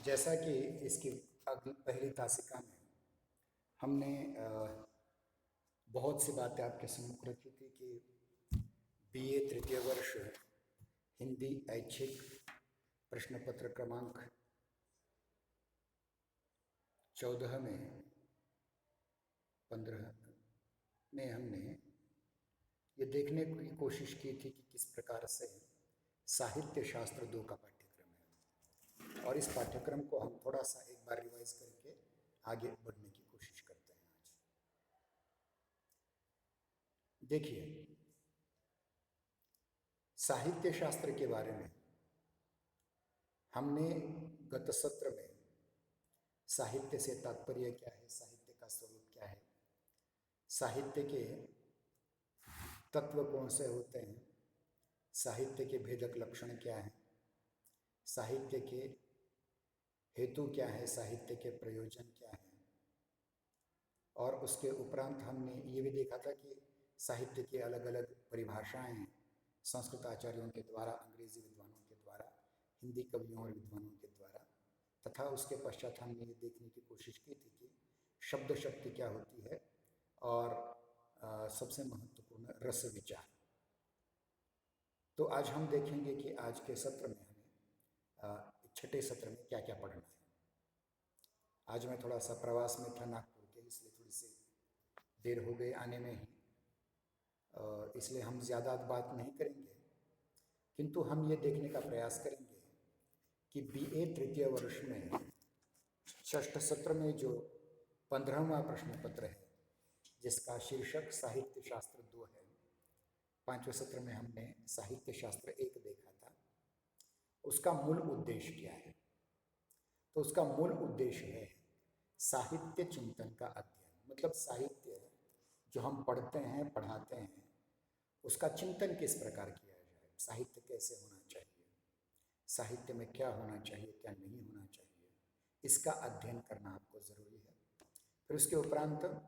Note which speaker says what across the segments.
Speaker 1: जैसा कि इसकी पहली तासिका में हमने बहुत सी बातें आपके सम्मुख रखी थी कि बीए तृतीय वर्ष हिंदी ऐच्छिक प्रश्न पत्र क्रमांक 14 में 15 में हमने ये देखने की कोशिश की थी कि किस प्रकार से साहित्य शास्त्र 2 का पाठ्यक्रम है, और इस पाठ्यक्रम को हम थोड़ा सा एक बार रिवाइज करके आगे बढ़ने की कोशिश करते हैं। आज देखिए, साहित्य शास्त्र के बारे में हमने गत सत्र में साहित्य से तात्पर्य क्या है, साहित्य का स्वरूप क्या है, साहित्य के तत्व कौन से होते हैं, साहित्य के भेदक लक्षण क्या हैं, साहित्य के हेतु क्या है, साहित्य के प्रयोजन क्या हैं, और उसके उपरांत हमने ये भी देखा था कि साहित्य की अलग अलग परिभाषाएं हैं संस्कृत आचार्यों के द्वारा, अंग्रेजी विद्वानों के द्वारा, हिंदी कवियों और विद्वानों के द्वारा, तथा उसके पश्चात हमने ये देखने की कोशिश की थी कि शब्द शक्ति क्या होती है, और सबसे महत्वपूर्ण रस विचार। तो आज हम देखेंगे कि आज के सत्र में हमें छठे सत्र में क्या क्या पढ़ना है। आज मैं थोड़ा सा प्रवास में था नागपुर के, इसलिए थोड़ी सी देर हो गई आने में ही, इसलिए हम ज़्यादा बात नहीं करेंगे, किंतु हम ये देखने का प्रयास करेंगे कि बीए तृतीय वर्ष में षष्ठ सत्र में जो 15वां प्रश्न पत्र है जिसका शीर्षक साहित्य शास्त्र 2 है, 5वें सत्र में हमने साहित्य शास्त्र 1 देखा था। उसका मूल उद्देश्य क्या है? तो उसका मूल उद्देश्य है साहित्य चिंतन का अध्ययन, मतलब साहित्य जो हम पढ़ते हैं, पढ़ाते हैं, उसका चिंतन किस प्रकार किया जाए, साहित्य कैसे होना चाहिए, साहित्य में क्या होना चाहिए, क्या नहीं होना चाहिए, इसका अध्ययन करना आपको ज़रूरी है। फिर उसके उपरांत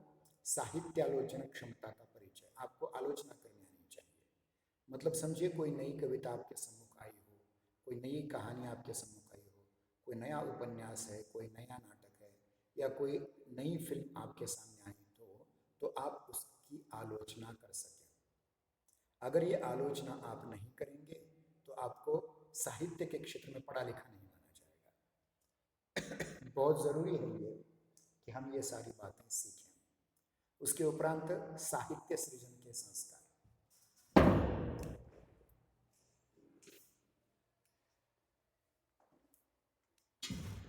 Speaker 1: साहित्यालोचन क्षमता का परिचय, आपको आलोचना करनी आनी चाहिए। मतलब समझिए, कोई नई कविता आपके सम्मुख आई हो, कोई नई कहानी आपके सम्मुख आई हो, कोई नया उपन्यास है, कोई नया नाटक है, या कोई नई फिल्म आपके सामने आई तो आप उसकी आलोचना कर सकें। अगर ये आलोचना आप नहीं करेंगे तो आपको साहित्य के क्षेत्र में पढ़ा लिखा नहीं माना जाएगा। बहुत ज़रूरी है ये कि हम ये सारी बातें सीखें। उसके उपरांत साहित्य सृजन के संस्कार,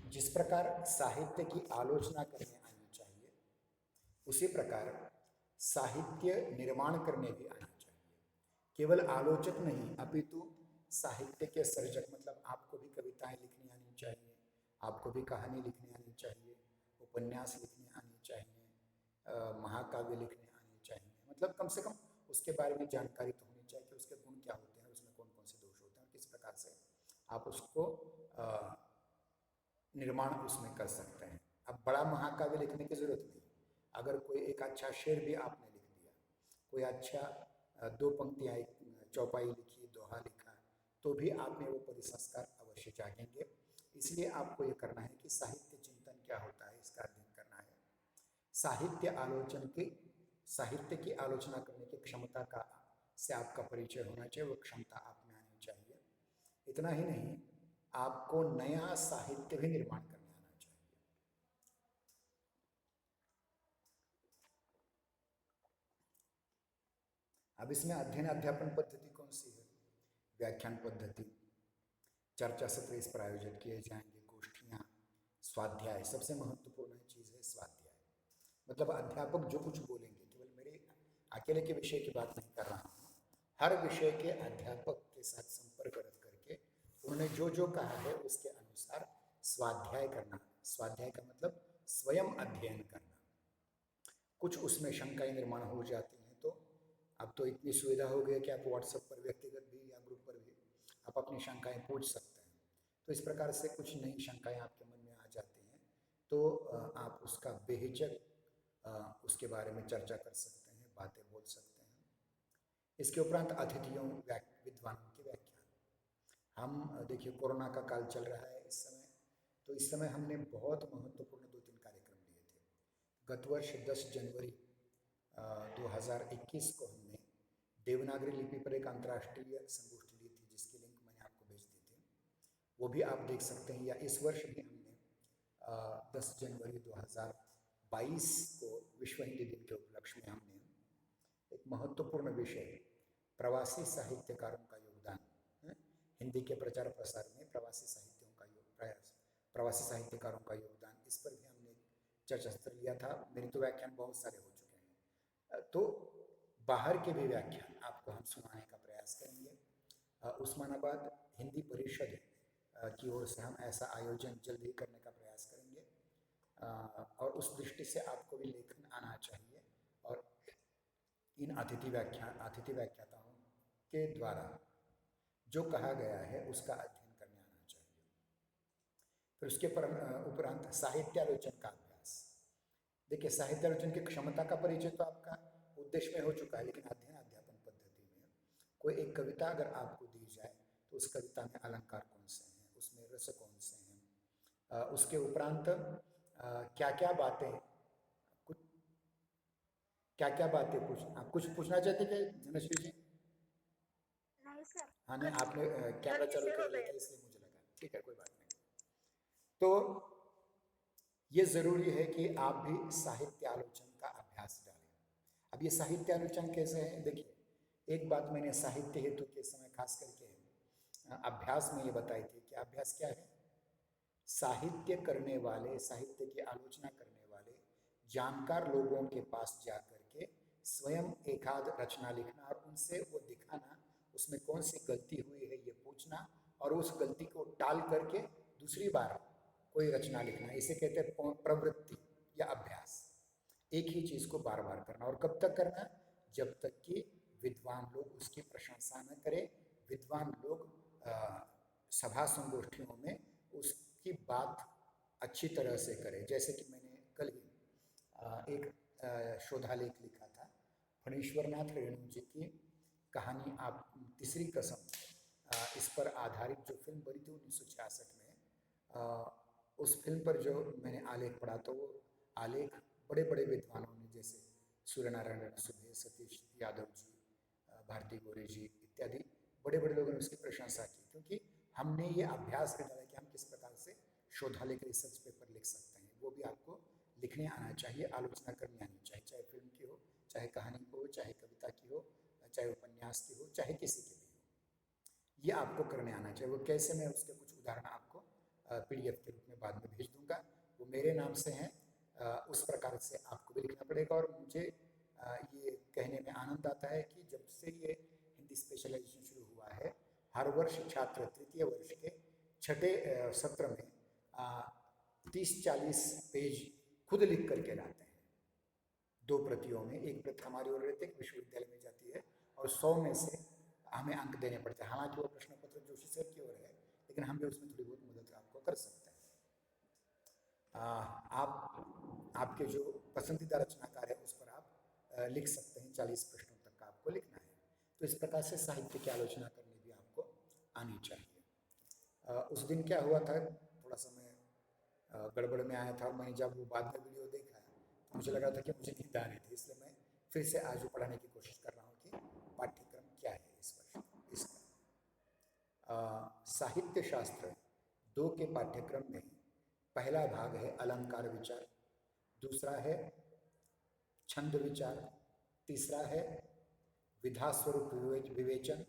Speaker 1: जिस प्रकार साहित्य की आलोचना करने आनी चाहिए, उसी प्रकार साहित्य निर्माण करने भी आना चाहिए। केवल आलोचक नहीं, अपितु साहित्य के सर्जक, मतलब आपको भी कविताएं लिखनी आनी चाहिए, आपको भी कहानी लिखनी आनी चाहिए, उपन्यास लिखने आनी चाहिए, महाकाव्य लिखने आनी चाहिए। मतलब कम से कम उसके बारे में जानकारी तो होनी चाहिए कि उसके गुण क्या होते हैं, उसमें कौन कौन से दोष होते हैं, और किस प्रकार से आप उसको निर्माण उसमें कर सकते हैं। अब बड़ा महाकाव्य लिखने की जरूरत नहीं, अगर कोई एक अच्छा शेर भी आपने लिख दिया, कोई अच्छा 2 पंक्तियाँ चौपाई लिखी, दोहा लिखा, तो भी आप में वो परिसंस्कार अवश्य जागेंगे। इसलिए आपको ये करना है कि साहित्य चिंतन क्या होता है, इसका अध्ययन करना है। साहित्य की आलोचना करने की क्षमता का से आपका परिचय होना चाहिए, वो क्षमता आप में आनी चाहिए। इतना ही नहीं, आपको नया साहित्य भी निर्माण करने आना चाहिए। अब इसमें अध्ययन अध्यापन पद्धति कौन सी है? व्याख्यान पद्धति, चर्चा सत्र इस पर आयोजित किए जाएंगे, गोष्ठियाँ, स्वाध्याय, सबसे महत्वपूर्ण चीज़ है स्वाध्याय। मतलब अध्यापक जो कुछ बोलेंगे, केवल मेरे अकेले के विषय की बात नहीं कर रहा हूँ, हर विषय के अध्यापक के साथ संपर्क रख करके उन्होंने जो जो कहा है उसके अनुसार स्वाध्याय करना। स्वाध्याय का मतलब स्वयं अध्ययन करना। कुछ उसमें शंकाएं निर्माण हो जाती हैं, तो अब तो इतनी सुविधा हो गई कि आप व्हाट्सएप पर व्यक्तिगत भी या ग्रुप पर भी आप अपनी शंकाएं पूछ सकते हैं। तो इस प्रकार से कुछ नई शंकाएं आपके मन में आ जाती हैं, तो आप उसका बेहिचक उसके बारे में चर्चा कर सकते हैं, बातें बोल सकते हैं। इसके उपरांत अतिथियों, विद्वानों की व्याख्यान। हम देखिए, कोरोना का काल चल रहा है इस समय, तो इस समय हमने बहुत महत्वपूर्ण 2-3 कार्यक्रम लिए थे। गत वर्ष 10 जनवरी 2021 को हमने देवनागरी लिपि पर एक अंतर्राष्ट्रीय संगोष्ठी ली थी, जिसकी लिंक मैंने आपको भेज दी थी, वो भी आप देख सकते हैं। या इस वर्ष भी हमने 10 जनवरी 2022 को विश्व हिंदी दिन के उपलक्ष्य में हमने एक महत्वपूर्ण विषय प्रवासी साहित्यकारों का योगदान, हिंदी के प्रचार प्रसार में प्रवासी साहित्यकारों का योगदान, इस पर भी हमने चर्चा सत्र लिया था। मेरे तो व्याख्यान बहुत सारे हो चुके हैं, तो बाहर के भी व्याख्यान आपको हम सुनाने का प्रयास करेंगे। उस्मानाबाद हिंदी परिषद की ओर से हम ऐसा आयोजन जल्द ही करने का प्रयास करेंगे, और उस दृष्टि से आपको भी लेखन आना चाहिए और इन अतिथि व्याख्याताओं के द्वारा जो कहा गया है उसका अध्ययन करने आना चाहिए। फिर उसके उपरांत साहित्यालोचन का अभ्यास। देखिए, साहित्यालोचन की क्षमता का परिचय तो आपका उद्देश्य में हो चुका है, लेकिन अध्ययन अध्यापन पद्धति में कोई एक कविता अगर आपको दी जाए तो उस कविता में अलंकार कौन से हैं, उसमें रस कौन से हैं, उसके उपरांत क्या क्या बातें आप कुछ पूछना चाहते थे धनश्री जी? नहीं सर। हाँ, नहीं, आपने कैमरा चालू कर लिया था इसलिए मुझे लगा। ठीक है, कोई बात नहीं। तो ये जरूरी है कि आप भी साहित्य आलोचन का अभ्यास डालें। अब ये साहित्य आलोचन कैसे है? देखिए, एक बात मैंने साहित्य हेतु के समय खास करके अभ्यास में ये बताई थी कि अभ्यास क्या है? साहित्य करने वाले, साहित्य की आलोचना करने वाले जानकार लोगों के पास जाकर के स्वयं एकाध रचना लिखना और उनसे वो दिखाना, उसमें कौन सी गलती हुई है ये पूछना, और उस गलती को टाल करके दूसरी बार कोई रचना लिखना। इसे कहते हैं प्रवृत्ति या अभ्यास। एक ही चीज को बार बार करना। और कब तक करना? जब तक कि विद्वान लोग उसकी प्रशंसा न करें, विद्वान लोग सभा संगोष्ठियों में उसकी बात अच्छी तरह से करें। जैसे कि मैंने कल ही एक शोधालेख लिखा था, फणीश्वरनाथ रेणु जी की कहानी आप तीसरी कसम, इस पर आधारित जो फिल्म बनी थी 1966 में, उस फिल्म पर जो मैंने आलेख पढ़ा, तो वो आलेख बड़े बड़े विद्वानों ने, जैसे सूर्यनारायण सुबे, सतीश यादव जी, भारती गोरे जी इत्यादि बड़े बड़े लोगों ने उसकी प्रशंसा की, क्योंकि हमने ये अभ्यास कर डाला कि हम किस प्रकार से शोधालेख रिसर्च पेपर लिख सकते हैं। वो भी आपको लिखने आना चाहिए, आलोचना करनी आनी चाहिए, चाहे फिल्म की हो, चाहे कहानी की हो, चाहे कविता की हो, चाहे उपन्यास की हो, चाहे किसी की भी हो। ये आपको करने आना चाहिए। वो कैसे, मैं उसके कुछ उदाहरण आपको PDF के रूप में बाद में भेज दूंगा। वो मेरे नाम से हैं, उस प्रकार से आपको भी लिखना पड़ेगा। और मुझे ये कहने में आनंद आता है कि जब से ये हिंदी स्पेशलाइजेशन शुरू हुआ है, हर वर्ष छात्र तृतीय वर्ष के छठे सत्र में 30-40 पेज खुद लिख करके लाते हैं। 2 प्रतियों में, एक प्रति हमारी ओर रहती है, विश्वविद्यालय में जाती है, और 100 में से हमें अंक देने पड़ते हैं। हालांकि वो प्रश्न पत्र जोशी सर की ओर है, लेकिन हम भी उसमें थोड़ी बहुत मदद आपको कर सकते हैं। आपके जो पसंदीदा रचनाकार है उस पर आप लिख सकते हैं। 40 प्रश्नों तक का आपको लिखना है। तो इस प्रकार से साहित्य की आलोचना करनी भी आपको आनी चाहिए। उस दिन क्या हुआ था, थोड़ा सा मैं गड़बड़ में आया था, और मैंने जब वो बाद में वीडियो देखा तो मुझे लगा था कि मुझे नींद आ रही थी, इसलिए मैं फिर से आज पढ़ाने की कोशिश कर रहा हूँ कि पाठ्यक्रम क्या है इस वर्ष इसका। साहित्य शास्त्र 2 के पाठ्यक्रम में पहला भाग है अलंकार विचार, दूसरा है छंद विचार, तीसरा है विधा स्वरूप विवेचन,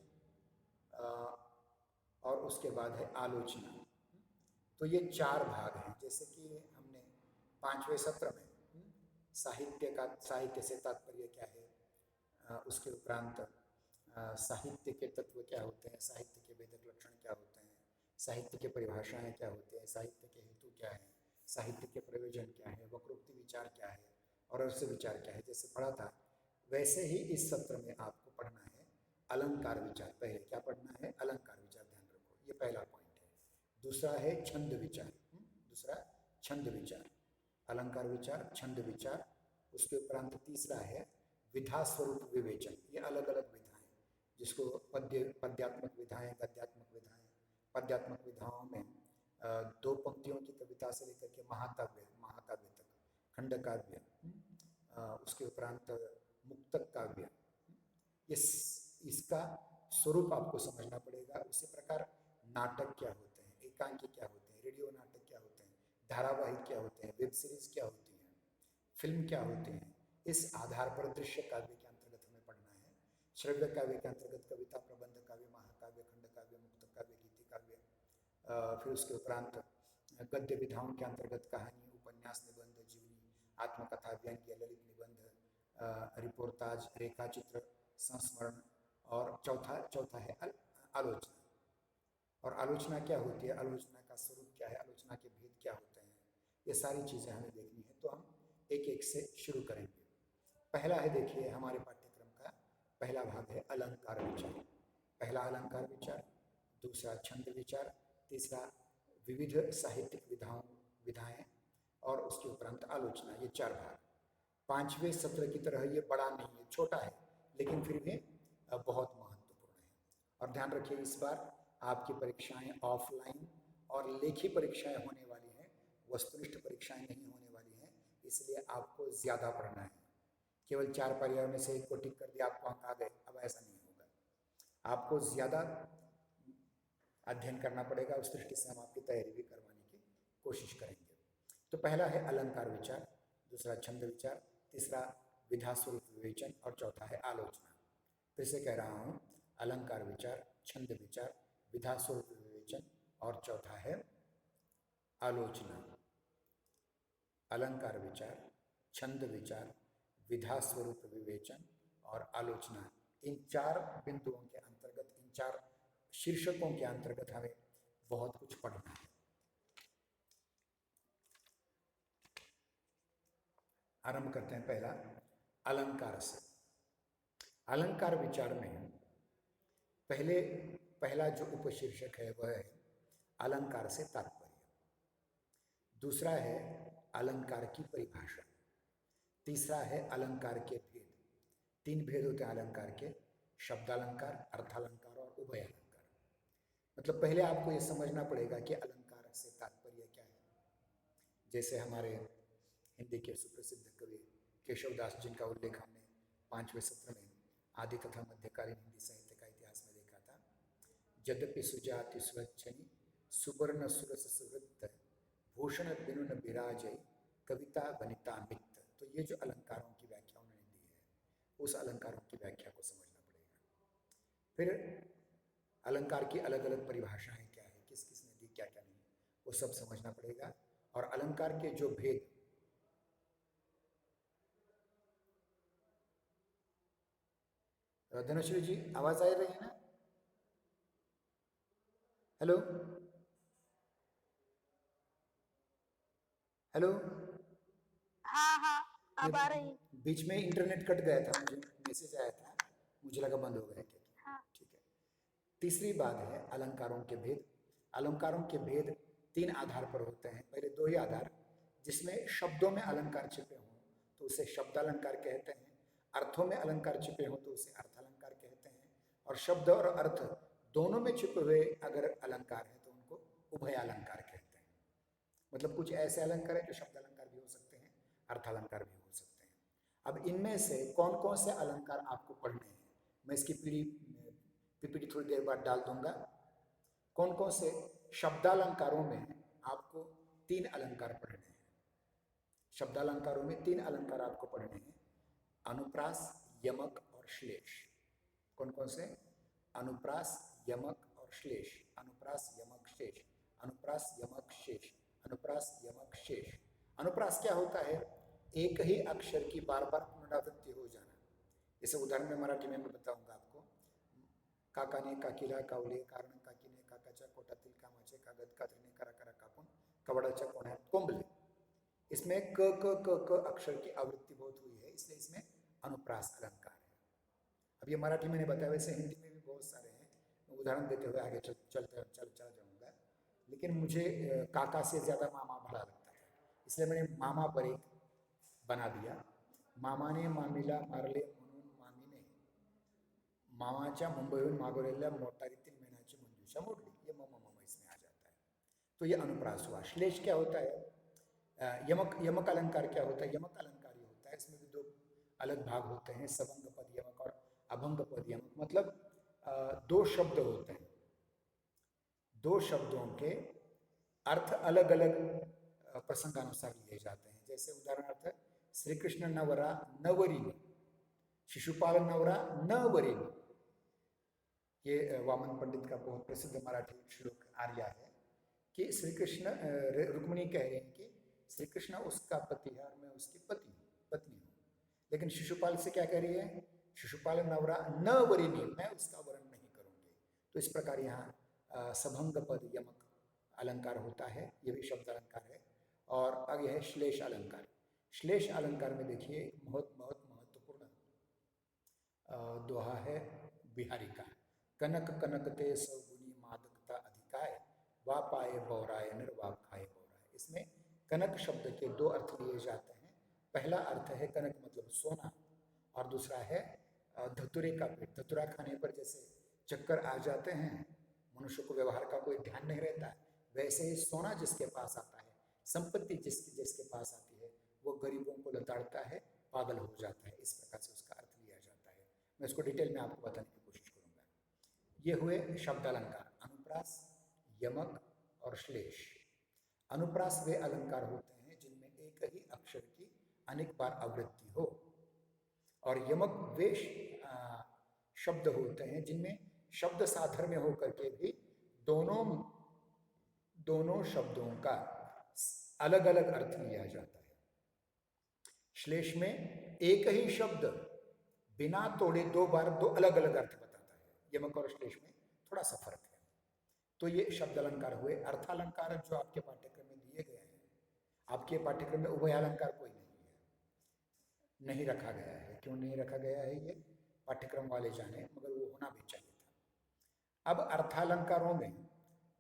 Speaker 1: और उसके बाद है आलोचना। तो ये 4 भाग हैं। जैसे कि हमने 5वें सत्र में साहित्य से तात्पर्य क्या है, उसके उपरांत साहित्य के तत्व क्या होते हैं, साहित्य के वेदक लक्षण क्या होते हैं, साहित्य के परिभाषाएं क्या होते हैं, साहित्य के हेतु क्या है, साहित्य के प्रयोजन क्या है, वक्रोक्ति विचार क्या है, और रस विचार क्या है, जैसे पढ़ा था वैसे ही इस सत्र में आपको पढ़ना है अलंकार विचार। पहले क्या पढ़ना है? अलंकार विचार, ध्यान रखो, ये पहला पॉइंट है। दूसरा है छंद विचार, दूसरा छंद विचार, अलंकार विचार, छंद विचार। उसके उपरांत तीसरा है विधा स्वरूप विवेचन। ये अलग अलग विधाएं, जिसको पद्यात्मक विधाएं, गद्यात्मक विधाएं, पद्यात्मक विधाओं में दो पंक्तियों की कविता से लेकर के महाकाव्य महाकाव्य तक, खंड काव्य, उसके उपरांत मुक्तक काव्य, इसका स्वरूप आपको समझना पड़ेगा। उसी प्रकार नाटक क्या होते हैं, एकांकी क्या होते हैं, रेडियो नाटक क्या होते हैं, धारावाहिक क्या होते हैं, वेब सीरीज क्या होती है, फिल्म क्या होती है, इस आधार पर दृश्य काव्य के अंतर्गत हमें पढ़ना है। श्रव्य काव्य के अंतर्गत कविता, प्रबंध काव्य, महाकाव्य, खंड काव्य, मुक्त काव्य, गीति काव्य, फिर उसके उपरांत गद्य विधाओं के अंतर्गत कहानी, उपन्यास, निबंध, जीवनी, आत्मकथा, व्यंग्य, ललित निबंध, रिपोर्टाज, रेखा चित्र, संस्मरण, और चौथा है आलोचना। और आलोचना क्या होती है, आलोचना का स्वरूप क्या है, आलोचना के भेद क्या होते हैं, ये सारी चीज़ें हमें देखनी है। तो हम एक एक से शुरू करेंगे। पहला है, देखिए हमारे पाठ्यक्रम का पहला भाग है अलंकार विचार। पहला अलंकार विचार, दूसरा छंद विचार, तीसरा विविध साहित्यिक विधाएं, और उसके उपरांत आलोचना। ये 4 भाग। 5वें सत्र की तरह ये बड़ा नहीं है, छोटा है, लेकिन फिर भी बहुत महत्वपूर्ण है। और ध्यान रखिए, इस बार आपकी परीक्षाएं ऑफलाइन और लेखी परीक्षाएं होने वाली हैं, वस्तुनिष्ठ परीक्षाएं नहीं होने वाली हैं, इसलिए आपको ज़्यादा पढ़ना है। केवल 4 पर्यायों में से एक को टिक कर दिया, आपको अंक आ गए, अब ऐसा नहीं होगा। आपको ज़्यादा अध्ययन करना पड़ेगा। उस दृष्टि से हम आपकी तैयारी भी करवाने की कोशिश करेंगे। तो पहला है अलंकार विचार, दूसरा छंद विचार, तीसरा विधा स्वरूप विवेचन, और चौथा है आलोचना। फिर से कह रहा हूँ, अलंकार विचार, छंद विचार, विधा स्वरूप विवेचन, और चौथा है आलोचना। अलंकार विचार, छंद विचार, विधा स्वरूप विवेचन और आलोचना, इन 4 बिंदुओं के अंतर्गत, इन 4 शीर्षकों के अंतर्गत हमें बहुत कुछ पढ़ना है। आरंभ करते हैं पहला अलंकार से। अलंकार विचार में पहला जो उपशीर्षक है वह है अलंकार से तात्पर्य। दूसरा है अलंकार की परिभाषा। तीसरा है अलंकार के भेद। 3 भेद होते हैं अलंकार के, शब्दालंकार, अर्थालंकार और उभय अलंकार। मतलब पहले आपको यह समझना पड़ेगा कि अलंकार से तात्पर्य क्या है। जैसे हमारे हिंदी के सुप्रसिद्ध कवि केशवदास, जिनका उल्लेख हमने 5वें सत्र में आदि तथा मध्यकालीन हिंदी साहित्य का इतिहास में देखा था। यद्यपि सुजाति सुरक्षणी सुवर्ण सुरस सुवृत्त भूषण बिनुन विराजय कविता वनिता मित्त। तो ये जो अलंकारों की व्याख्या उन्होंने दी है, उस अलंकारों की व्याख्या को समझना पड़ेगा। फिर अलंकार की अलग अलग परिभाषाएं क्या है, किस किस ने दी, क्या क्या नहीं, वो सब समझना पड़ेगा। और अलंकार के जो भेद, धनुश्री जी आवाज आ रही है ना? Hello hello.
Speaker 2: हाँ हाँ अब आ रही।
Speaker 1: बीच में इंटरनेट कट गया था, मुझे मैसेज आया था, मुझे लगा बंद हो गया क्या।
Speaker 2: हाँ।
Speaker 1: ठीक है। तीसरी बात है अलंकारों के भेद। अलंकारों के भेद 3 आधार पर होते हैं। पहले 2 ही आधार, जिसमें शब्दों में अलंकार छिपे हों तो उसे शब्दालंकार कहते हैं, अर्थों में अलंकार छिपे हों तो उसे अर्थालंकार कहते हैं, और शब्द और अर्थ दोनों में छिपे हुए अगर अलंकार है तो उनको उभय अलंकार कहते हैं। मतलब कुछ ऐसे अलंकार है जो शब्द अलंकार भी हो सकते हैं, अर्थालंकार भी हो सकते हैं। अब इनमें से कौन कौन से अलंकार आपको पढ़ने हैं, मैं इसकी पीपीटी थोड़ी देर बाद डाल दूंगा। कौन कौन से शब्दालंकारों में आपको 3 अलंकार पढ़ने हैं। शब्दालंकारों में 3 अलंकार आपको पढ़ने हैं, अनुप्रास, यमक और श्लेष। कौन कौन से? अनुप्रास, यमक और श्लेष। अनुप्रास, यमक, शेष। अनुप्रास, यमक, शेष। अनुप्रास, यमक, शेष। अनुप्रास क्या होता है? एक ही अक्षर की बार बार पुनरावृत्ति हो जाना। इसे उदाहरण में मराठी में मैं बताऊंगा आपको। काकाने, काकीला, कावले, कारण, काकीने, काकाच्या कोटातील कामाचे, कागद, कात्रीने, करा करा कापून, कवडाच्या कोण्यात कोंबले। इसमें क क क क अक्षर की आवृत्ति बहुत हुई है, इसलिए इसमें अनुप्रास अलंकार है। अब ये मराठी मैंने बताया, वैसे हिंदी में भी बहुत सारे हैं, उदाहरण देते हुए आगे चल जाऊंगा। लेकिन मुझे काका से ज़्यादा मामा बड़ा लगता था, इसलिए मैंने मामा पर एक बना दिया। मामाने मामीला मारले म्हणून मामीने मामाच्या मुंबईहून मागवलेल्या मोटारीतील मेणाची मंजुषा मोडली। ये मम मम इसमें आ जाता है। तो ये अनुप्रास हुआ। श्लेष क्या होता है? यमक, यमक अलंकार क्या होता है? यमक अलंकार ये होता है, इसमें भी दो अलग भाग होते हैं, सभंग पद यमक और अभंग पद यमक। मतलब दो शब्द होते हैं, दो शब्दों के अर्थ अलग अलग प्रसंगानुसार लिए जाते हैं। जैसे उदाहरणार्थ श्री कृष्ण नवरा नवरीन, शिशुपाल नवरा नवरीन, ये वामन पंडित का बहुत प्रसिद्ध मराठी श्लोक आर्या है कि श्री कृष्ण, रुक्मिणी कह रहे हैं कि श्री कृष्ण उसका पति है और मैं उसकी पत्नी हूँ। लेकिन शिशुपाल से क्या कह रही है? शिशुपाल नवरा न वरिणी, मैं उसका वर्ण नहीं करूंगी। तो इस प्रकार यहाँ सभंग पद यमक अलंकार होता है, ये भी शब्द अलंकार है। और आगे है श्लेष अलंकार। श्लेष अलंकार में देखिए बहुत बहुत महत्वपूर्ण दोहा है बिहारी का। कनक कनकते सौगुनी मादकता अधिकाय, वा पाए बौराय निर्वाप खाए बौराय। इसमें कनक शब्द के दो अर्थ लिए जाते हैं। पहला अर्थ है कनक मतलब सोना, और दूसरा है धतुरे का पेट। धतुरा खाने पर जैसे चक्कर आ जाते हैं, मनुष्य को व्यवहार का कोई ध्यान नहीं रहता है, वैसे ही सोना जिसके पास आता है, संपत्ति जिसके पास आती है, वो गरीबों को लताड़ता है, पागल हो जाता है। इस प्रकार से उसका अर्थ लिया जाता है। मैं इसको डिटेल में आपको बताने की कोशिश करूंगा। ये हुए शब्द अलंकार, अनुप्रास, यमक और श्लेष। अनुप्रास वे अलंकार होते हैं जिनमें एक ही अक्षर की अनेक बार आवृत्ति हो, और यमक वे शब्द होते हैं जिनमें शब्द साधर्म्य होकर के भी दोनों शब्दों का अलग अलग अर्थ लिया जाता है। श्लेष में एक ही शब्द बिना तोड़े दो बार दो अलग अलग अर्थ बताता है। यमक और श्लेष में थोड़ा सा फर्क है। तो ये शब्द अलंकार हुए। अर्थालंकार जो आपके पाठ्यक्रम में दिए गए हैं, आपके पाठ्यक्रम में उभय अलंकार कोई नहीं रखा गया है। क्यों नहीं रखा गया है ये पाठ्यक्रम वाले जाने, मगर वो होना भी चाहिए था। अब अर्थालंकारों में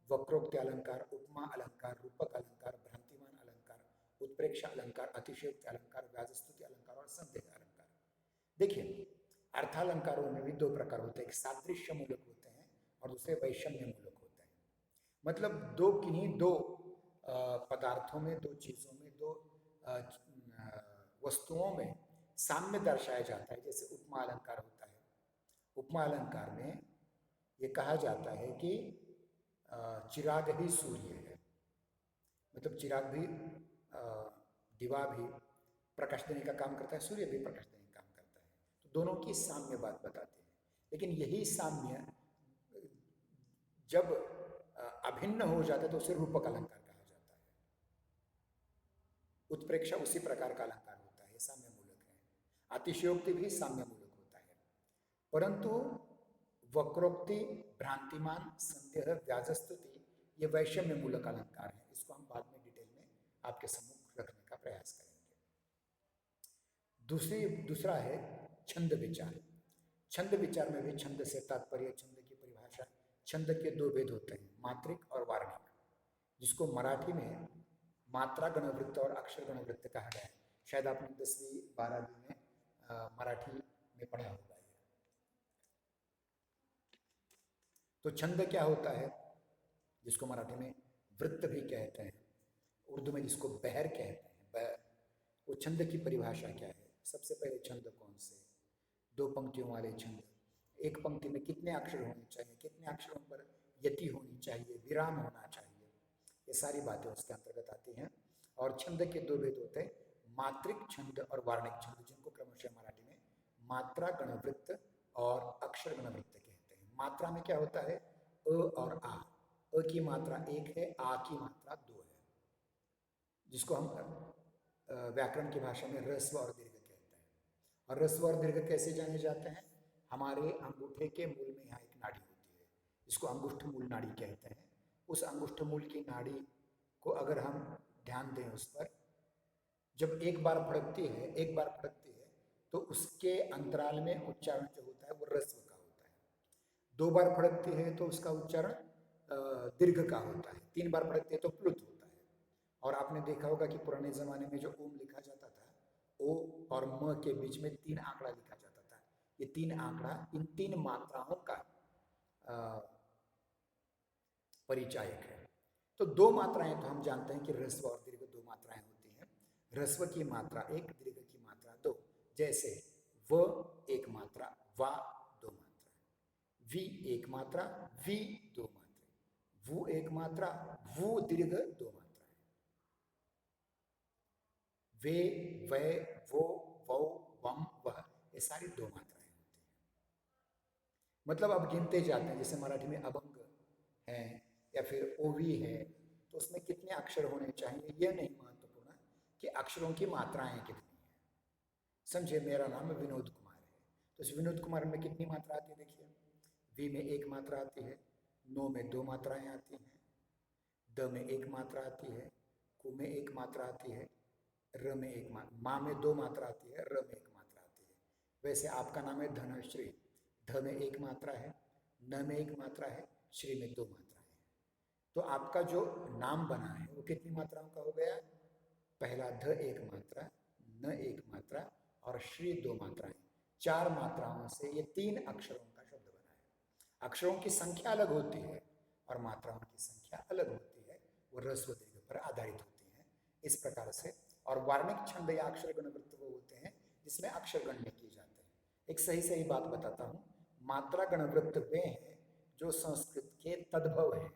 Speaker 1: वक्रोक्ति अलंकार, उपमा अलंकार, रूपक अलंकार, भ्रांतिमान अलंकार, उत्प्रेक्षा अलंकार, अतिशयोक्ति अलंकार, व्याजस्तुति अलंकार और संदेह अलंकार। देखिए, अर्थालंकारों में भी दो प्रकार होते हैं, एक सादृश्य मूलक होते हैं और दूसरे वैषम्य मूलक होते हैं। मतलब दो किन्हीं दो पदार्थों में, दो चीजों में, दो वस्तुओं में साम्य दर्शाया जाता है। जैसे उपमा अलंकार होता है। उपमा अलंकार में ये कहा जाता है कि चिराग ही सूर्य है, मतलब चिराग भी, दिवा भी प्रकाश देने का काम करता है, सूर्य भी प्रकाश देने का काम करता है। तो दोनों की साम्य बात बताते हैं। लेकिन यही साम्य जब अभिन्न हो जाता है तो उसे रूपक अलंकार कहा जाता है। उत्प्रेक्षा उसी प्रकार का अलंकार होता है, साम्य मूलक है। अतिशयोक्ति भी साम्य मूलक होता है। परंतु वक्रोक्ति, भ्रांतिमान, संदेह, व्याजस्तुति ये वैषम्य मूलक अलंकार है। इसको हम बाद में डिटेल में आपके सम्मुख रखने का प्रयास करेंगे। दूसरा है छंद विचार। छंद विचार में भी छंद से तात्पर्य, छंद की परिभाषा, छंद के दो भेद होते हैं, मात्रिक और वार्णिक, जिसको मराठी में मात्रा गणवृत्त और अक्षर गणवृत्त कहा गया है। शायद आपने 10वीं 12वीं में मराठी में पढ़ा होगा। तो छंद क्या होता है, जिसको मराठी में वृत्त भी कहते हैं, उर्दू में जिसको बहर कहते हैं, बहर, वो छंद की परिभाषा क्या है? सबसे पहले छंद कौन से? दो पंक्तियों वाले छंद। एक पंक्ति में कितने अक्षर होने चाहिए, कितने अक्षरों पर यति होनी चाहिए, विराम होना चाहिए, ये सारी बातें उसके अंतर्गत आती हैं। और छंद के दो भेद होते हैं, मात्रिक छंद और वार्णिक छंद, जिनको क्रमशः मराठी में मात्रा गणवृत्त और अक्षर गणवृत्त कहते हैं। मात्रा में क्या होता है? अ और आ। अ की मात्रा 1 है, आ की मात्रा 2 है, जिसको हम व्याकरण की भाषा में ह्रस्व और दीर्घ कहते हैं। और ह्रस्व और दीर्घ कैसे जाने जाते हैं? हमारे अंगूठे के मूल में यहाँ एक नाड़ी होती है, जिसको अंगुष्ठ मूल नाड़ी कहते हैं। उस अंगुष्ठ मूल की नाड़ी को अगर हम ध्यान दें उस पर, जब एक बार फड़कती है तो उसके अंतराल में उच्चारण जो होता है वो ह्रस्व का होता है। 2 बार फड़कती है तो उसका उच्चारण दीर्घ का होता है। 3 बार फड़कती है तो प्लुत होता है। और आपने देखा होगा कि पुराने जमाने में जो ओम लिखा जाता था, ओ और म के बीच में 3 आंकड़ा लिखा जाता था। ये 3 आंकड़ा इन 3 मात्राओं का परिचायक है। तो दो मात्राएं तो हम जानते हैं कि ह्रस्व और दीर्घ दो मात्राएं होती हैं। ह्रस्व की मात्रा एक, दीर्घ की मात्रा दो। जैसे व एक मात्रा, वा दो मात्रा, वी एक मात्रा, वी दो मात्रा, वु एक मात्रा, वु दीर्घ दो मात्रा, वे, वै, वो, वौ, वम, वह, ये सारी दो मात्राएं होती हैं। मतलब अब गिनते जाते हैं, जैसे मराठी में अभंग है या फिर ओवी है, तो उसमें कितने अक्षर होने चाहिए यह नहीं महत्वपूर्ण कि अक्षरों की मात्राएं कितनी है। समझे, मेरा नाम विनोद कुमार है, तो इस विनोद कुमार में कितनी मात्रा आती है? देखिए, वी में एक मात्रा आती है, नो में दो मात्राएं आती हैं, द में एक मात्रा आती है, कु में एक मात्रा आती है, र में एक मात्रा, मा में दो मात्रा आती है, र में एक मात्रा आती है। वैसे आपका नाम है धनश्री, ध में एक मात्रा है, न में एक मात्रा है, श्री में दो मात्रा है। तो आपका जो नाम बना है वो कितनी मात्राओं का हो गया? पहला ध एक मात्रा, न एक मात्रा और श्री दो मात्राएं, चार मात्राओं से ये तीन अक्षरों का शब्द बना है। अक्षरों की संख्या अलग होती है और मात्राओं की संख्या अलग होती है, वो ह्रस्व दीर्घ पर आधारित होती है। इस प्रकार से, और वार्णिक छंद या अक्षर गण वृत्त वो होते हैं जिसमें अक्षर गणने किए जाते हैं। एक सही सही बात बताता हूँ, मात्रा गण वृत्त वे हैं जो संस्कृत के तद्भव हैं,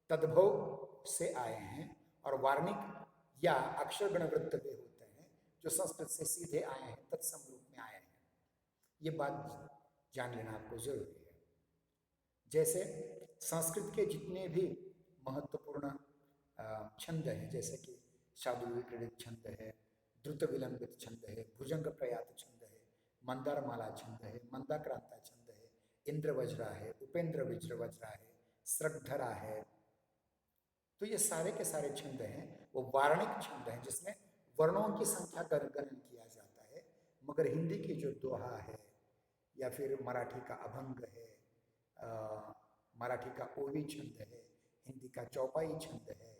Speaker 1: तद्भव से आए हैं, और वार्णिक या अक्षर गण वृत्त वे होते हैं जो संस्कृत से सीधे आए हैं, तत्सम रूप में आए हैं। ये बात जान लेना आपको जरूरी है। जैसे संस्कृत के जितने भी महत्वपूर्ण छंद हैं, जैसे कि शादु विक्रीडित छंद है, द्रुत विलंबित छंद है, भुजंग प्रयात छंद है, मंदार माला छंद है, मंदाक्रांता छंद है, इंद्र वज्रा है, उपेंद्र विज्र वज्रा है, श्रद्धरा है, तो ये सारे के सारे छंद हैं वो वार्णिक छंद हैं जिसमें वर्णों की संख्या का गणन किया जाता है। मगर हिंदी की जो दोहा है या फिर मराठी का अभंग है, मराठी का ओवी छंद है, हिंदी का चौपाई छंद है,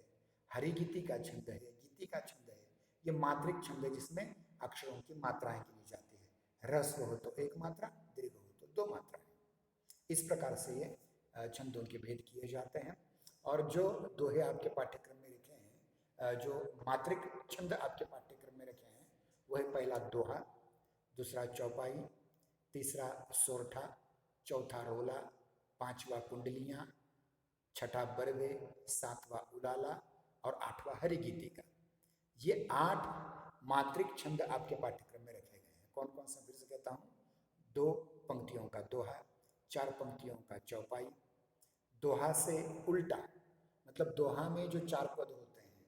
Speaker 1: हरिगीति का छंद है, गीति का छंद है, ये मात्रिक छंद है जिसमें अक्षरों की मात्राएं गिनी जाती है। ह्रस्व हो तो एक मात्रा, दीर्घ हो तो दो मात्राएं। इस प्रकार से ये छंदों के भेद किए जाते हैं। और जो दोहे आपके पाठ्यक्रम में लिखे हैं, जो मात्रिक छंद आपके पाठ्यक्रम में रखे हैं, वह पहला दोहा, दूसरा चौपाई, तीसरा सोरठा, चौथा रोला, पांचवा कुंडलियां, छठा बरवे, सातवां उलाला और आठवां हरिगीति का। ये 8 मात्रिक छंद आपके पाठ्यक्रम में रखे गए हैं। कौन कौन सा? फिर से कहता हूँ, 2 पंक्तियों का दोहा, 4 पंक्तियों का चौपाई, दोहा से उल्टा, मतलब दोहा में जो 4 पद होते हैं,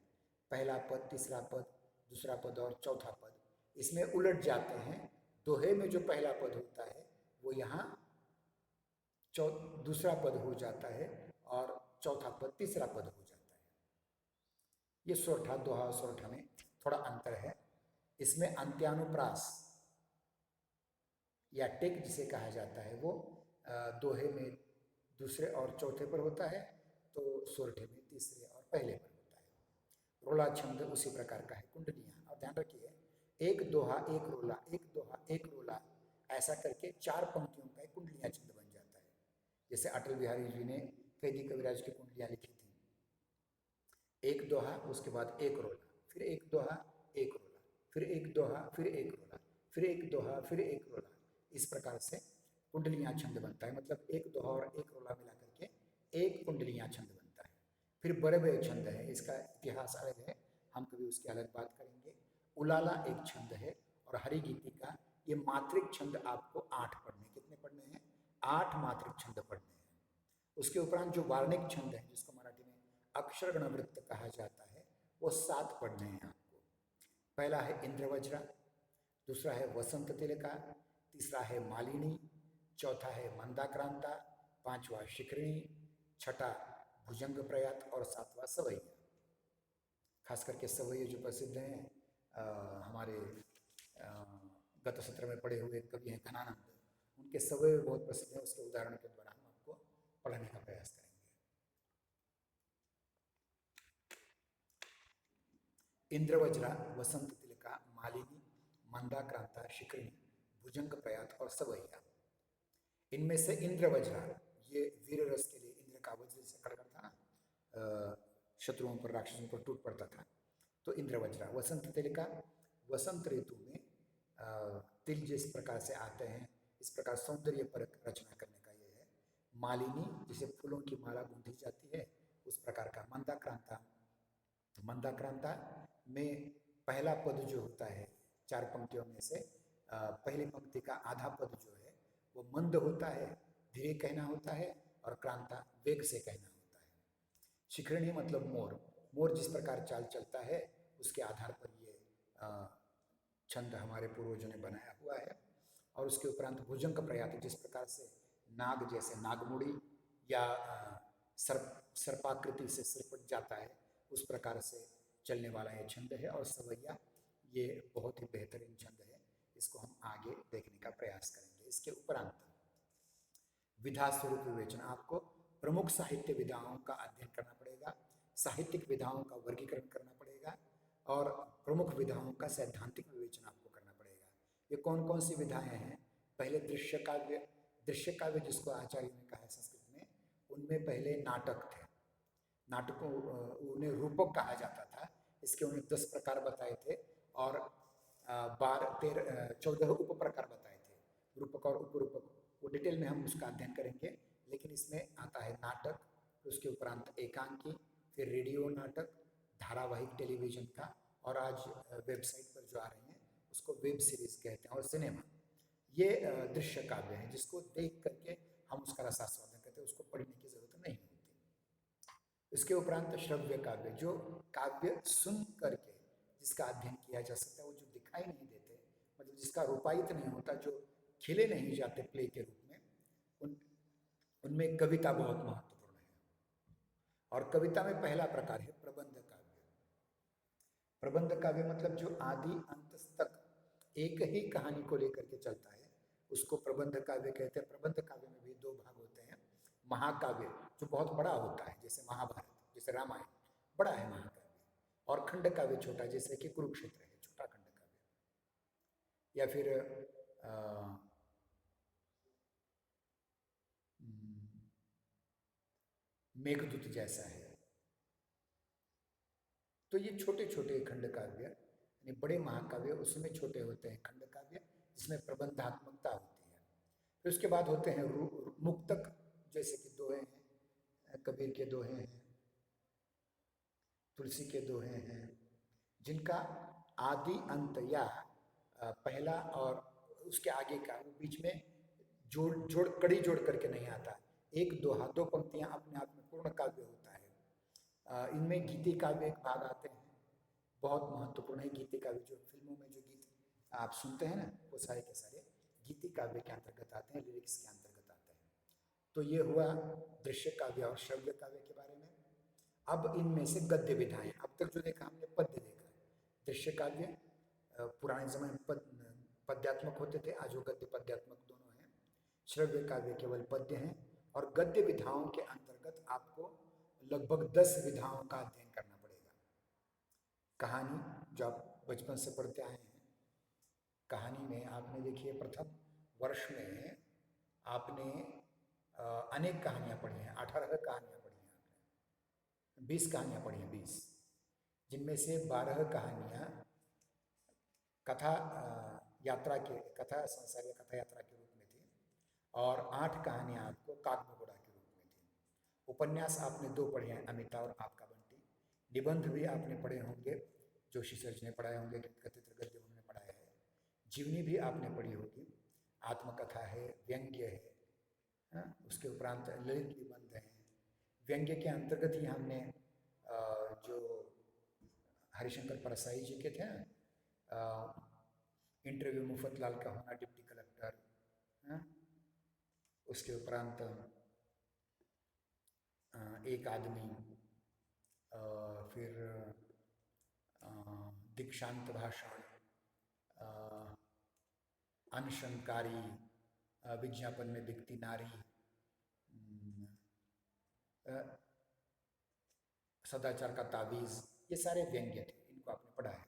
Speaker 1: पहला पद, तीसरा पद, दूसरा पद और चौथा पद, इसमें उलट जाते हैं। दोहे में जो पहला पद होता है वो यहाँ दूसरा पद हो जाता है और चौथा पद तीसरा पद हो जाता है। ये सोरठा, दोहा और सोरठा में थोड़ा अंतर है। इसमें अंत्यानुप्रास या टेक जिसे कहा जाता है वो दोहे में दूसरे और चौथे पर होता है, तो सोरठे में तीसरे और पहले पर होता है। रोला छंद उसी प्रकार का है, कुंडलियां। और ध्यान रखिए, एक दोहा एक रोला, एक दोहा एक रोला, ऐसा करके 4 पंक्तियों का एक कुंडलियां छंद बन जाता है। जैसे अटल बिहारी जी ने कैदी कविराज की कुंडलियां लिखी थी, एक दोहा उसके बाद एक रोला, फिर एक दोहा एक रोला, फिर एक दोहा फिर एक रोला, फिर एक दोहा फिर एक रोला। इस प्रकार से कुंडलियां छंद बनता है। मतलब एक दोहा और एक रोला मिला करके एक कुंडलियां छंद बनता है। फिर बरवे छंद है, इसका इतिहास अलग है, हम कभी उसकी अलग बात करेंगे। उलाला एक छंद है, और हरिगीति का ये मात्रिक छंद आपको 8 पढ़ने। कितने पढ़ने हैं? 8 मात्रिक छंद पढ़ने हैं। उसके उपरांत जो वार्णिक छंद है, जिसको मराठी में अक्षर गण वृत्त कहा जाता है, वो 7 पढ़ने हैं आपको। पहला है इंद्रवज्रा, दूसरा है वसंत तिलका, तीसरा है मालिनी, चौथा है मंदाक्रांता, पांचवा शिखरिणी, छठा भुजंग प्रयात और सातवां सवैया। खास करके सवैया जो प्रसिद्ध हैं, हमारे गत सत्र में पढ़े हुए कवि हैं घनानंद, उनके सवैया बहुत प्रसिद्ध हैं। उसके उदाहरण के द्वारा हम आपको पढ़ने का प्रयास करेंगे। इंद्रवज्रा, वसंत तिलका, मालिनी, मंदाक्रांता, शिखरिणी, भुजंग प्रयात और सवैया। इनमें से इंद्रवज्रा, ये वीर रस के लिए इंद्र का वज्र से खड़खड़ था ना, शत्रुओं पर, राक्षसों पर टूट पड़ता था। तो इंद्रवज्रा। वसंत तिल का, वसंत ऋतु में तिल जिस प्रकार से आते हैं, इस प्रकार सौंदर्य पर रचना करने का ये है। मालिनी, जिसे फूलों की माला गूंथी जाती है, उस प्रकार का। मंदाक्रांता, तो मंदाक्रांता में पहला पद जो होता है 4 पंक्तियों में से, पहली पंक्ति का आधा पद जो है वो मंद होता है, धीरे कहना होता है, और क्रांता वेग से कहना होता है। शिखरिणी मतलब मोर। मोर जिस प्रकार चाल चलता है उसके आधार पर ये छंद हमारे पूर्वजों ने बनाया हुआ है। और उसके उपरांत भुजंग प्रयात, जिस प्रकार से नाग जैसे नागमुड़ी या सर्पाकृति से सिरपट जाता है, उस प्रकार से चलने वाला ये छंद है। और सवैया, ये बहुत ही बेहतरीन छंद है, इसको हम आगे देखने का प्रयास करेंगे। इसके उपरांत विधा स्वरूप विवेचन, आपको प्रमुख साहित्य विधाओं का अध्ययन करना पड़ेगा, साहित्यिक विधाओं का वर्गीकरण करना पड़ेगा, और प्रमुख विधाओं का सैद्धांतिक विवेचन आपको करना पड़ेगा। ये कौन कौन सी विधाएं हैं? पहले दृश्य काव्य। दृश्य काव्य जिसको आचार्य ने कहा है संस्कृत में, उनमें पहले नाटक थे। नाटकों उन्हें रूपक कहा जाता था। इसके उन्हें 10 प्रकार बताए थे, और 14 उप प्रकार बताए थे, रूपक और उपरूपक। वो डिटेल में हम उसका अध्ययन करेंगे, लेकिन इसमें आता है नाटक, फिर उसके उपरांत एकांकी, फिर रेडियो नाटक, धारावाहिक टेलीविजन का, और आज वेबसाइट पर जो आ रही हैं उसको वेब सीरीज कहते हैं, और सिनेमा। ये दृश्य काव्य है, जिसको देख करके हम उसका रसास्वादन करते हैं, उसको पढ़ने की जरूरत नहीं होती। इसके उपरांत श्रव्य काव्य, जो काव्य सुन करके जिसका अध्ययन किया जा सकता है, वो जो दिखाई नहीं देते, मतलब जिसका रूपायित नहीं होता, जो खिले नहीं जाते प्ले के रूप में, उनमें कविता बहुत महत्वपूर्ण है। और कविता में पहला प्रकार है प्रबंध काव्य। प्रबंध काव्य मतलब जो आदि अंत तक एक ही कहानी को लेकर के चलता है, उसको प्रबंध काव्य कहते हैं। प्रबंध काव्य में भी 2 भाग होते हैं। महाकाव्य जो बहुत बड़ा होता है, जैसे महाभारत, जैसे रामायण बड़ा है महाकाव्य, और खंड काव्य छोटा, जैसे कि कुरुक्षेत्र है, छोटा खंड काव्य। या फिर मेघदूत जैसा है। तो ये छोटे छोटे खंड काव्य, यानी बड़े महाकाव्य उसमें छोटे होते हैं खंड काव्य, जिसमें प्रबंधात्मकता होती है। फिर उसके बाद होते हैं मुक्तक, जैसे कि दोहे हैं, कबीर के दोहे हैं, तुलसी के दोहे हैं, जिनका आदि अंत या पहला और उसके आगे का, वो बीच में जोड़ कड़ी जोड़ करके नहीं आता। एक दोहा, 2 पंक्तियां अपने आप में पूर्ण काव्य होता है। इनमें गीति काव्य एक भाग आते हैं, बहुत महत्वपूर्ण है गीति काव्य। जो फिल्मों में जो गीत आप सुनते हैं ना, वो सारे के सारे गीति काव्य के अंतर्गत आते हैं, लिरिक्स के अंतर्गत आते हैं। तो ये हुआ दृश्य काव्य और श्रव्य काव्य के बारे में। अब इनमें से गद्य विधाएं, अब तक जो देखा हमने पद्य देखा। दृश्य काव्य पुराने समय में पद्यात्मक होते थे, आज वो गद्य पद्यात्मक दोनों हैं। श्रव्य काव्य केवल पद्य हैं। और गद्य विधाओं के अंतर्गत आपको लगभग 10 विधाओं का अध्ययन करना पड़ेगा। कहानी, जो आप बचपन से पढ़ते आए हैं, कहानी में आपने देखिए प्रथम वर्ष में आपने अनेक कहानियां पढ़ी हैं, 18 कहानियां पढ़ी हैं आपने, 20 कहानियां पढ़ी हैं, 20, जिनमें से 12 कहानियां कथा यात्रा के, कथा संसार या कथा यात्रा के रूप में थी, और 8 कहानियां आपको काकभगोड़ा के रूप में थी। उपन्यास आपने 2 पढ़े हैं, अमिता और आपका बंटी। निबंध भी आपने पढ़े होंगे, जोशी सर ने पढ़ाए होंगे, कथित गद्य उन्होंने पढ़ाया है। जीवनी भी आपने पढ़ी होगी, आत्मकथा है, व्यंग्य है, उसके उपरांत ललित निबंध है। व्यंग्य के अंतर्गत ही हमने जो हरिशंकर परसाई जी के थे ना, इंटरव्यू मुफतलाल का होना डिप्टी कलेक्टर, उसके उपरांत एक आदमी, फिर दीक्षांत भाषण, अनशनकारी, विज्ञापन में दिखती नारी, सदाचार का तावीज़, ये सारे व्यंग्य थे, इनको आपने पढ़ा है।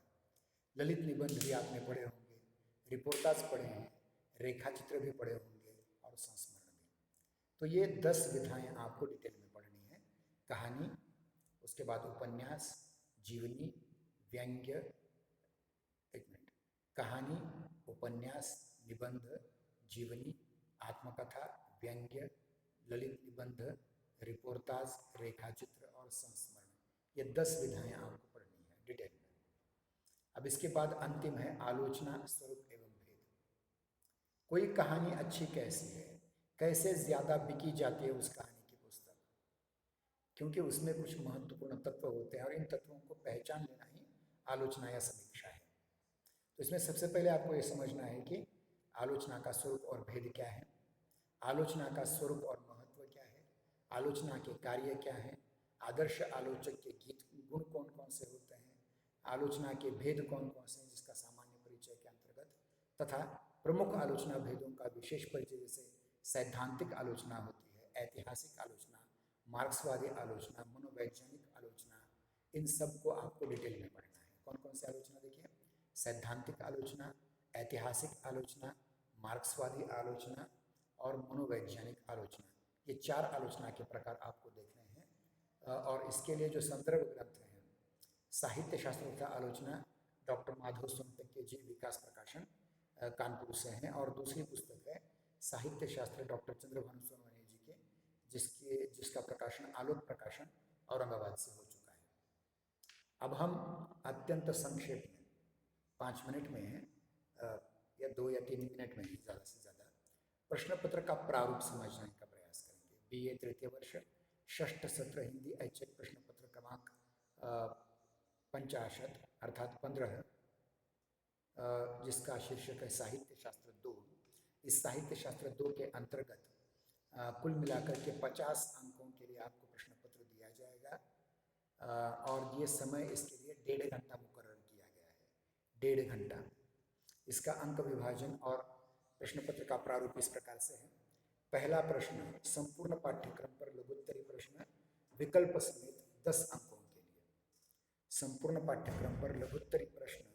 Speaker 1: ललित निबंध भी आपने पढ़े होंगे, रिपोर्टाज पढ़े हैं, रेखा चित्र भी पढ़े होंगे, और संस्मरण भी। तो ये 10 विधाएं आपको डिटेल में पढ़नी है। कहानी, उसके उसके बाद उपन्यास, जीवनी, व्यंग्य, एक मिनट, कहानी, उपन्यास, निबंध, जीवनी, आत्मकथा, व्यंग्य, ललित निबंध, रिपोर्टाज, रेखाचित्र और संस्मरण। ये 10 विधाएं आपको पढ़नी है डिटेल में। अब इसके बाद अंतिम है आलोचना, स्वरूप एवं भेद। कोई कहानी अच्छी कैसी है, कैसे ज्यादा बिकी जाती है उस कहानी की पुस्तक, क्योंकि उसमें कुछ महत्वपूर्ण तत्व होते हैं और इन तत्वों को पहचान लेना ही आलोचना या समीक्षा है। तो इसमें सबसे पहले आपको ये समझना है कि आलोचना का स्वरूप और भेद क्या है, आलोचना का स्वरूप और महत्व क्या है, आलोचना के कार्य क्या है, आदर्श आलोचक के गीत गुण कौन कौन से होते हैं, आलोचना के भेद कौन कौन से हैं जिसका सामान्य परिचय के अंतर्गत, तथा प्रमुख आलोचना भेदों का विशेष परिचय, जैसे सैद्धांतिक आलोचना होती है, ऐतिहासिक आलोचना, मार्क्सवादी आलोचना, मनोवैज्ञानिक आलोचना, इन सब को आपको डिटेल में पढ़ना है। कौन कौन सी आलोचना देखिए, सैद्धांतिक आलोचना, ऐतिहासिक आलोचना, मार्क्सवादी आलोचना और मनोवैज्ञानिक आलोचना। ये 4 आलोचना के प्रकार आपको देखने हैं। और इसके लिए जो संदर्भ ग्रंथ हैं, साहित्य शास्त्र तथा आलोचना डॉक्टर माधव सोनटके जी, विकास प्रकाशन कानपुर से हैं, और दूसरी पुस्तक है साहित्य शास्त्र डॉक्टर चंद्रभानु सोनवने जी के, जिसका प्रकाशन आलोक प्रकाशन औरंगाबाद से हो चुका है। अब हम अत्यंत संक्षेप में 5 मिनट में या 2 या 3 मिनट में ही ज़्यादा से ज़्यादा प्रश्न पत्र का प्रारूप समझने का प्रयास करेंगे। BA तृतीय वर्ष 6ठ सत्र हिंदी ऐच्छिक प्रश्न पत्र क्रमांक 50 अर्थात 15, जिसका शीर्षक है साहित्य शास्त्र 2। इस साहित्य शास्त्र 2 के अंतर्गत कुल मिलाकर के 50 अंकों के लिए आपको प्रश्न पत्र दिया जाएगा, और ये समय इसके लिए 1.5 घंटा मुकर्रर किया गया है, 1.5 घंटा। इसका अंक विभाजन और प्रश्न पत्र का प्रारूप इस प्रकार से है। पहला प्रश्न, संपूर्ण पाठ्यक्रम पर लघुत्तरी प्रश्न विकल्प समेत 10 अंकों के लिए। संपूर्ण पाठ्यक्रम पर लघुत्तरी प्रश्न,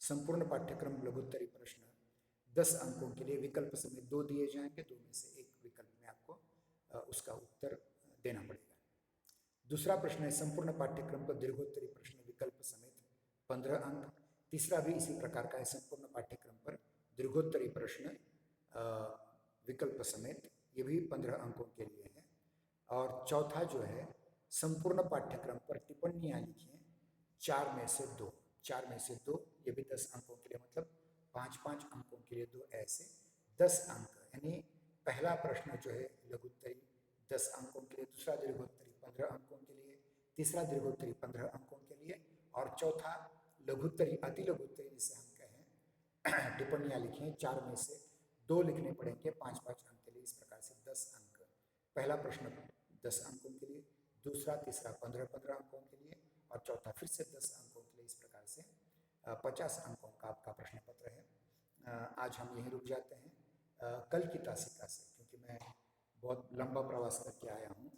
Speaker 1: संपूर्ण पाठ्यक्रम लघुत्तरी प्रश्न 10 अंकों के लिए विकल्प समेत 2 दिए जाएंगे, 2 में से एक विकल्प में आपको उसका उत्तर देना पड़ेगा। दूसरा प्रश्न है संपूर्ण पाठ्यक्रम पर दीर्घोत्तरी प्रश्न विकल्प समेत 15 अंक। तीसरा भी इसी प्रकार का है, संपूर्ण पाठ्यक्रम पर दीर्घोत्तरी प्रश्न विकल्प समेत, ये भी 15 अंकों के लिए है। और चौथा जो है, संपूर्ण पाठ्यक्रम पर टिप्पणियाँ लिखिए 4 में से 2, 4 में से 2, ये भी 10 अंकों के लिए, मतलब 5-5 अंकों के लिए 2, ऐसे 10 अंक। यानी पहला प्रश्न जो है लघुत्तरी 10 अंकों के लिए, दूसरा दीर्घोत्तरी 15 अंकों के लिए, तीसरा दीर्घोत्तरी 15 अंकों के लिए, और चौथा लघुत्तरी, अति लघुत्तरी जिसे हम कहें, टिप्पणियाँ लिखें 4 में से 2 लिखने पड़ेंगे 5-5 अंक के लिए। इस प्रकार से 10 अंक। पहला प्रश्न 10 अंकों के लिए, दूसरा तीसरा 15-15 अंकों के लिए, और चौथा फिर से 10 अंकों के लिए। इस प्रकार से 50 अंकों का आपका प्रश्न पत्र है। आज हम यहीं रुक जाते हैं। कल की तासिका से, क्योंकि मैं बहुत लंबा प्रवास करके आया हूँ,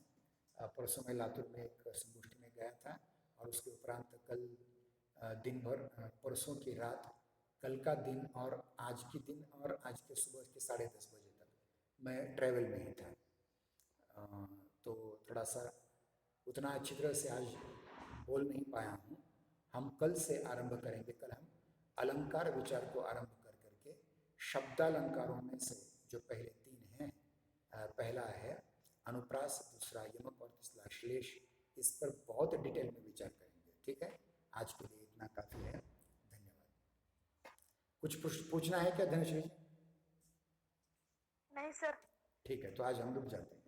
Speaker 1: परसों मैं लातूर में एक संगोष्ठी में गया था, और उसके उपरांत कल दिन भर, परसों की रात, कल का दिन और आज की दिन और आज के सुबह के 10:30 बजे तक मैं ट्रैवल में ही था। तो थोड़ा सा उतना अच्छी तरह से आज बोल नहीं पाया हूँ। हम कल से आरंभ करेंगे। कल हम अलंकार विचार को आरंभ कर करके शब्दालंकारों में से जो पहले 3 हैं, पहला है अनुप्रास, दूसरा यमक और तीसरा श्लेष, इस पर बहुत डिटेल में विचार करेंगे। ठीक है, आज के लिए इतना काफ़ी है। धन्यवाद। कुछ पूछना है क्या धनश्री?
Speaker 2: नहीं सर।
Speaker 1: ठीक है, तो आज हम रुक जाते हैं।